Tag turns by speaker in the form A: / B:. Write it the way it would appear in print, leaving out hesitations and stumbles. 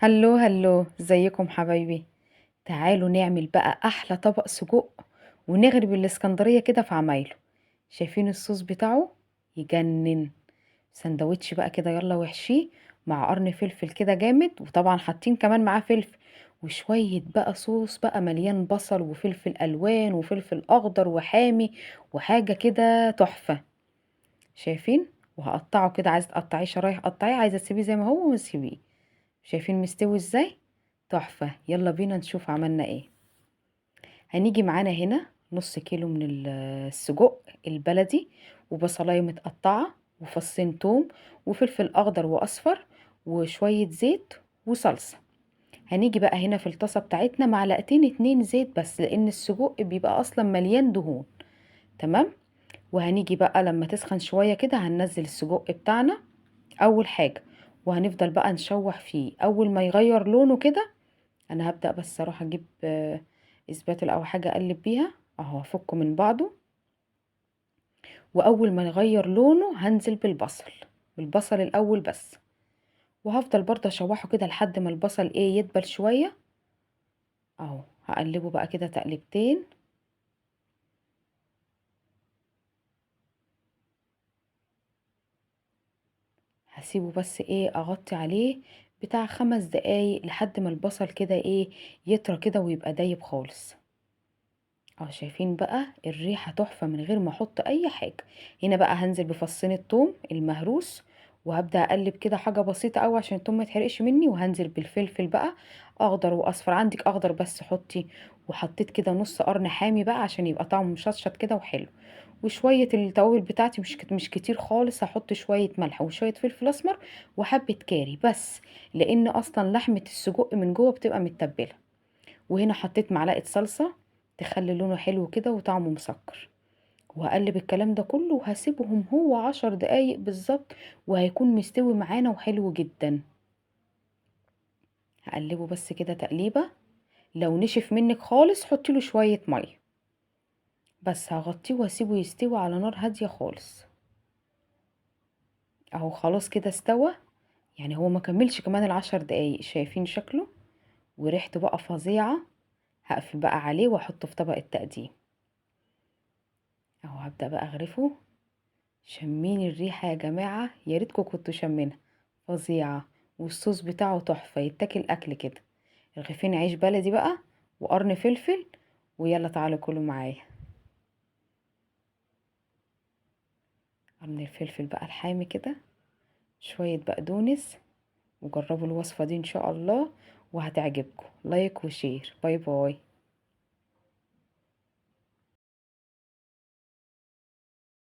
A: هلو هلو، ازيكم حبايبي؟ تعالوا نعمل بقى احلى طبق سجق ونغرب الاسكندريه كده في عمايله. شايفين الصوص بتاعه؟ يجنن. سندوتش بقى كده، يلا وحشيه مع قرن فلفل كده جامد، وطبعا حاطين كمان معاه فلفل وشويه بقى صوص بقى مليان بصل وفلفل الوان وفلفل اخضر وحامي وحاجه كده تحفه. شايفين؟ وهقطعه كده، عايزه تقطعيه شرايح قطعيه، عايزه تسيبيه زي ما هو وسيبيه. شايفين مستوي ازاي؟ تحفة. يلا بينا نشوف عملنا ايه. هنيجي معانا هنا نص كيلو من السجق البلدي، وبصلاية متقطعة، وفصين توم، وفلفل اخضر واصفر، وشوية زيت وصلصة. هنيجي بقى هنا في الطاسة بتاعتنا معلقتين اتنين زيت بس، لان السجق بيبقى اصلا مليان دهون. تمام. وهنيجي بقى لما تسخن شوية كده هننزل السجق بتاعنا اول حاجة، وهنفضل بقى نشوح فيه اول ما يغير لونه كده. انا هبدأ بس اروح اجيب اسباتولا او حاجة اقلب بيها اهو، افكه من بعضه. واول ما يغير لونه هنزل بالبصل الاول بس، وهفضل برضه اشوحه كده لحد ما البصل ايه يدبل شوية اهو. هقلبه بقى كده تقلبتين. هسيبه بس ايه، اغطي عليه بتاع 5 دقايق لحد ما البصل كده ايه يطرى كده ويبقى دايب خالص. اه شايفين بقى الريحة تحفة من غير ما احط اي حاجة. هنا بقى هنزل بفصين الثوم المهروس، وهبدأ اقلب كده حاجة بسيطة قوي عشان الثوم ما يتحرقش مني، وهنزل بالفلفل بقى اخضر واصفر، عندك اخضر بس حطي. وحطيت كده نص قرن حامي بقى عشان يبقى طعمه مشطشط كده وحلو. وشوية التوابل بتاعتي مش كتير خالص، هحط شوية ملح وشوية فلفل اسمر وحبة كاري بس، لان اصلا لحمة السجق من جوه بتبقى متبلة. وهنا حطيت معلقة صلصة تخلي لونه حلو كده وطعمه مسكر. وهقلب الكلام ده كله وهسيبهم هو 10 دقايق بالظبط، وهيكون مستوي معانا وحلو جدا. هقلبه بس كده تقليبة. لو نشف منك خالص حطي له شوية مية بس. هغطيه واسيبه يستوي على نار هادية خالص. اهو خلاص كده استوى. يعني هو ما كملش كمان ال10 دقايق. شايفين شكله؟ وريحته بقى فظيعة. هقفل بقى عليه واحطه في طبق التقديم. اهو هبدأ بقى اغرفه. شمين الريحة يا جماعة، يا ريتكم كنتوا شمينها. فظيعة. والصوص بتاعه تحفة، يتاكل اكل كده. رغيفين عيش بلدي بقى وقرن فلفل، ويلا تعالوا كلوا معايا. قرن الفلفل بقى الحامي كده، شوية بقدونس. وجربوا الوصفة دي ان شاء الله وهتعجبكم. لايك وشير. باي باي.